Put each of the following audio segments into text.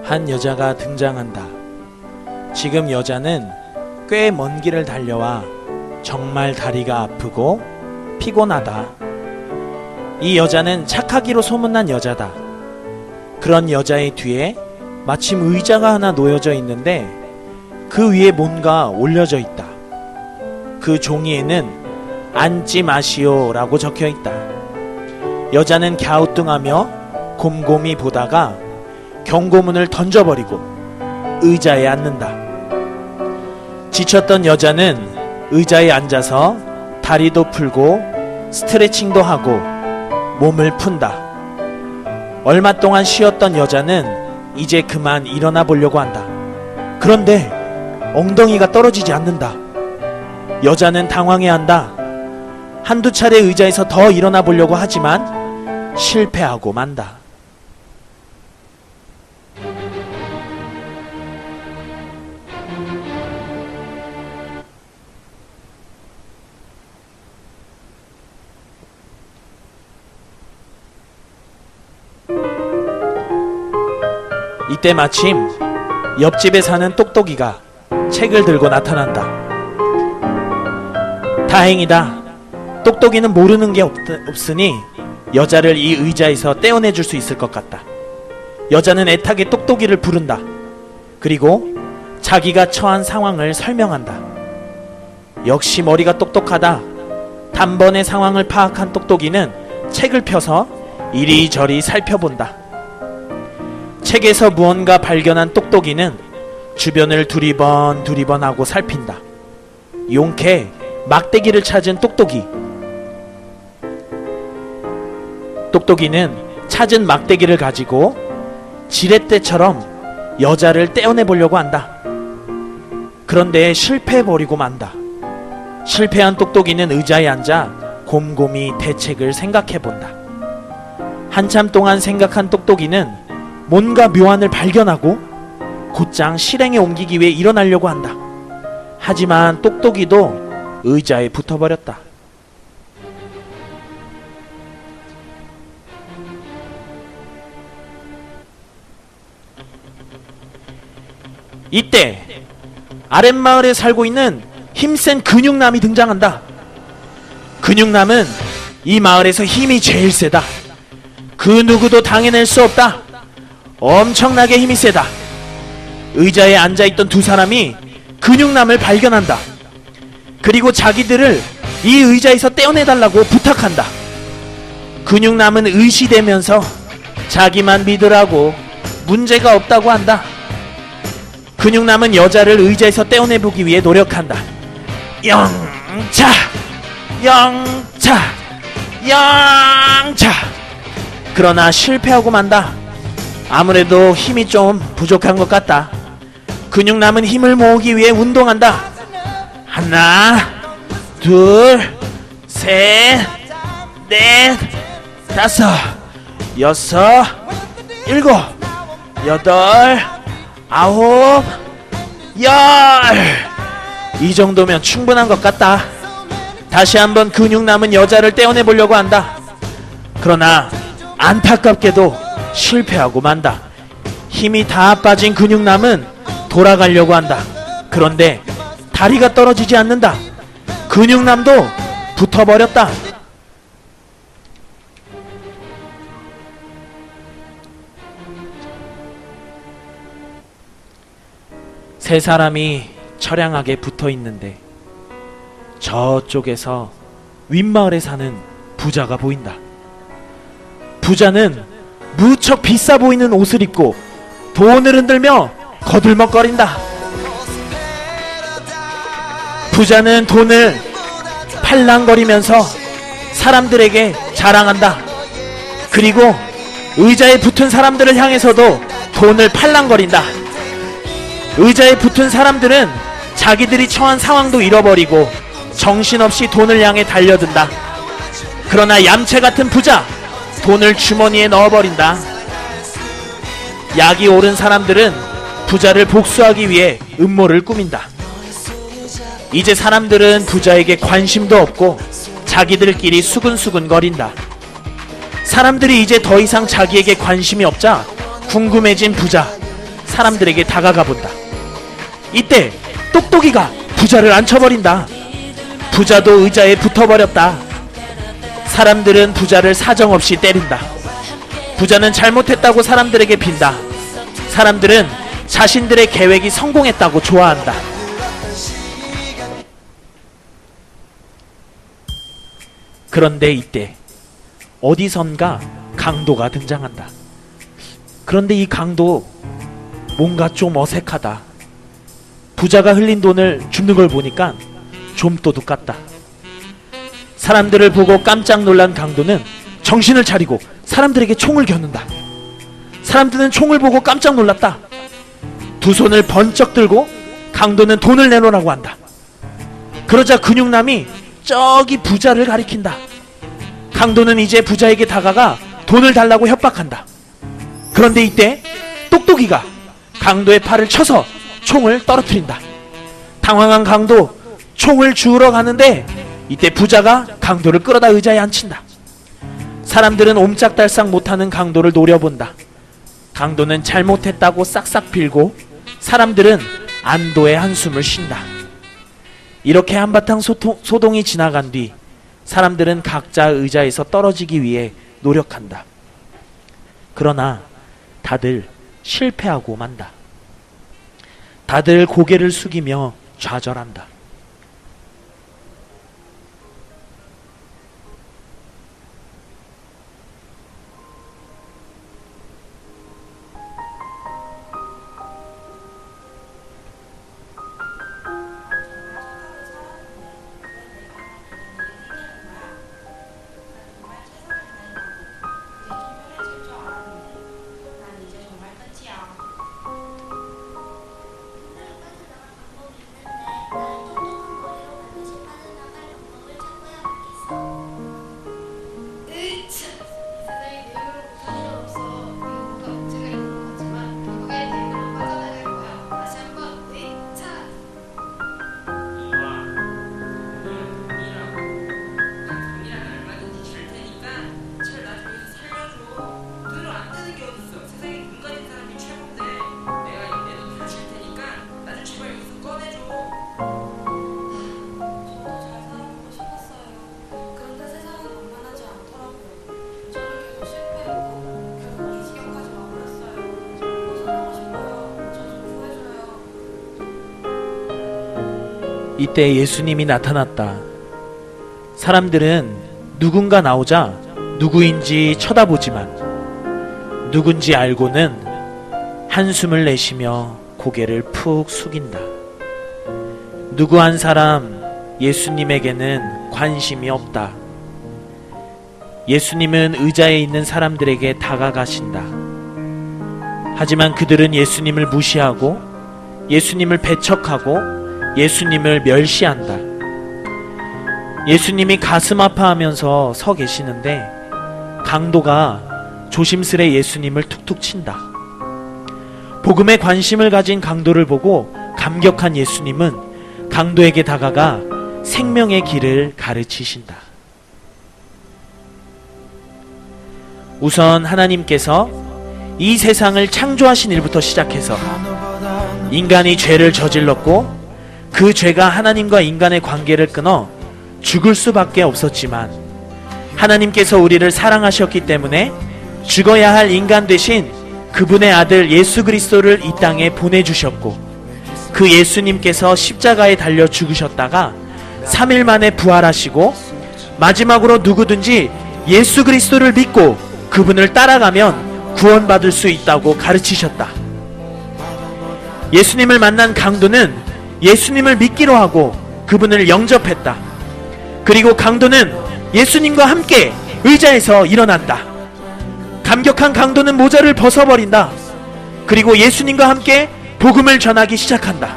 한 여자가 등장한다. 지금 여자는 꽤 먼 길을 달려와 정말 다리가 아프고 피곤하다. 이 여자는 착하기로 소문난 여자다. 그런 여자의 뒤에 마침 의자가 하나 놓여져 있는데 그 위에 뭔가 올려져 있다. 그 종이에는 앉지 마시오 라고 적혀 있다. 여자는 갸우뚱하며 곰곰이 보다가 경고문을 던져버리고 의자에 앉는다. 지쳤던 여자는 의자에 앉아서 다리도 풀고 스트레칭도 하고 몸을 푼다. 얼마 동안 쉬었던 여자는 이제 그만 일어나 보려고 한다. 그런데 엉덩이가 떨어지지 않는다. 여자는 당황해한다. 한두 차례 의자에서 더 일어나 보려고 하지만 실패하고 만다. 이때 마침 옆집에 사는 똑똑이가 책을 들고 나타난다. 다행이다. 똑똑이는 모르는 게 없으니 여자를 이 의자에서 떼어내줄 수 있을 것 같다. 여자는 애타게 똑똑이를 부른다. 그리고 자기가 처한 상황을 설명한다. 역시 머리가 똑똑하다. 단번에 상황을 파악한 똑똑이는 책을 펴서 이리저리 살펴본다. 책에서 무언가 발견한 똑똑이는 주변을 두리번 하고 살핀다. 용케 막대기를 찾은 똑똑이. 똑똑이는 찾은 막대기를 가지고 지렛대처럼 여자를 떼어내보려고 한다. 그런데 실패해버리고 만다. 실패한 똑똑이는 의자에 앉아 곰곰이 대책을 생각해본다. 한참 동안 생각한 똑똑이는 뭔가 묘안을 발견하고 곧장 실행에 옮기기 위해 일어나려고 한다. 하지만 똑똑이도 의자에 붙어버렸다. 이때 아랫마을에 살고 있는 힘센 근육남이 등장한다. 근육남은 이 마을에서 힘이 제일 세다. 그 누구도 당해낼 수 없다. 엄청나게 힘이 세다. 의자에 앉아있던 두 사람이 근육남을 발견한다. 그리고 자기들을 이 의자에서 떼어내달라고 부탁한다. 근육남은 의시되면서 자기만 믿으라고 문제가 없다고 한다. 근육남은 여자를 의자에서 떼어내보기 위해 노력한다. 영차! 영차! 영차! 그러나 실패하고 만다. 아무래도 힘이 좀 부족한 것 같다. 근육남은 힘을 모으기 위해 운동한다. 하나, 둘, 셋, 넷, 다섯, 여섯, 일곱, 여덟, 아홉, 열. 이 정도면 충분한 것 같다. 다시 한번 근육남은 여자를 떼어내보려고 한다. 그러나 안타깝게도 실패하고 만다. 힘이 다 빠진 근육남은 돌아가려고 한다. 그런데 다리가 떨어지지 않는다. 근육남도 붙어버렸다. 세 사람이 처량하게 붙어있는데 저쪽에서 윗마을에 사는 부자가 보인다. 부자는 무척 비싸 보이는 옷을 입고 돈을 흔들며 거들먹거린다. 부자는 돈을 팔랑거리면서 사람들에게 자랑한다. 그리고 의자에 붙은 사람들을 향해서도 돈을 팔랑거린다. 의자에 붙은 사람들은 자기들이 처한 상황도 잃어버리고 정신없이 돈을 향해 달려든다. 그러나 얌체 같은 부자, 돈을 주머니에 넣어버린다. 약이 오른 사람들은 부자를 복수하기 위해 음모를 꾸민다. 이제 사람들은 부자에게 관심도 없고 자기들끼리 수근수근거린다. 사람들이 이제 더 이상 자기에게 관심이 없자 궁금해진 부자, 사람들에게 다가가 본다. 이때 똑똑이가 부자를 앉혀버린다. 부자도 의자에 붙어버렸다. 사람들은 부자를 사정없이 때린다. 부자는 잘못했다고 사람들에게 빈다. 사람들은 자신들의 계획이 성공했다고 좋아한다. 그런데 이때 어디선가 강도가 등장한다. 그런데 이 강도 뭔가 좀 어색하다. 부자가 흘린 돈을 줍는 걸 보니까 좀 도둑 같다. 사람들을 보고 깜짝 놀란 강도는 정신을 차리고 사람들에게 총을 겨눈다. 사람들은 총을 보고 깜짝 놀랐다. 두 손을 번쩍 들고 강도는 돈을 내놓으라고 한다. 그러자 근육남이 저기 부자를 가리킨다. 강도는 이제 부자에게 다가가 돈을 달라고 협박한다. 그런데 이때 똑똑이가 강도의 팔을 쳐서 총을 떨어뜨린다. 당황한 강도 총을 주우러 가는데 이때 부자가 강도를 끌어다 의자에 앉힌다. 사람들은 옴짝달싹 못하는 강도를 노려본다. 강도는 잘못했다고 싹싹 빌고 사람들은 안도의 한숨을 쉰다. 이렇게 한바탕 소동이 지나간 뒤 사람들은 각자 의자에서 떨어지기 위해 노력한다. 그러나 다들 실패하고 만다. 다들 고개를 숙이며 좌절한다. 이때 예수님이 나타났다. 사람들은 누군가 나오자 누구인지 쳐다보지만 누군지 알고는 한숨을 내쉬며 고개를 푹 숙인다. 누구 한 사람 예수님에게는 관심이 없다. 예수님은 의자에 있는 사람들에게 다가가신다. 하지만 그들은 예수님을 무시하고 예수님을 배척하고 예수님을 멸시한다. 예수님이 가슴 아파하면서 서 계시는데 강도가 조심스레 예수님을 툭툭 친다. 복음에 관심을 가진 강도를 보고 감격한 예수님은 강도에게 다가가 생명의 길을 가르치신다. 우선 하나님께서 이 세상을 창조하신 일부터 시작해서 인간이 죄를 저질렀고 그 죄가 하나님과 인간의 관계를 끊어 죽을 수밖에 없었지만 하나님께서 우리를 사랑하셨기 때문에 죽어야 할 인간 대신 그분의 아들 예수 그리스도를 이 땅에 보내주셨고 그 예수님께서 십자가에 달려 죽으셨다가 3일 만에 부활하시고 마지막으로 누구든지 예수 그리스도를 믿고 그분을 따라가면 구원받을 수 있다고 가르치셨다. 예수님을 만난 강도는 예수님을 믿기로 하고 그분을 영접했다. 그리고 강도는 예수님과 함께 의자에서 일어난다. 감격한 강도는 모자를 벗어버린다. 그리고 예수님과 함께 복음을 전하기 시작한다.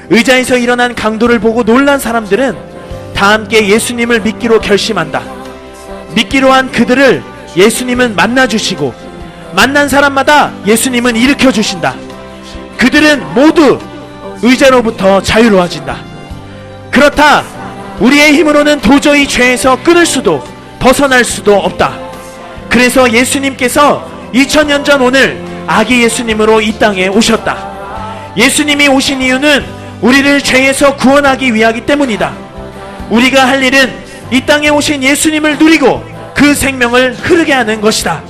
의자에서 일어난 강도를 보고 놀란 사람들은 다 함께 예수님을 믿기로 결심한다. 믿기로 한 그들을 예수님은 만나주시고 만난 사람마다 예수님은 일으켜주신다. 그들은 모두 의자로부터 자유로워진다. 그렇다. 우리의 힘으로는 도저히 죄에서 끊을 수도 벗어날 수도 없다. 그래서 예수님께서 2000년 전 오늘 아기 예수님으로 이 땅에 오셨다. 예수님이 오신 이유는 우리를 죄에서 구원하기 위하기 때문이다. 우리가 할 일은 이 땅에 오신 예수님을 누리고 그 생명을 흐르게 하는 것이다.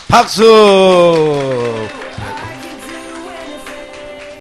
박수.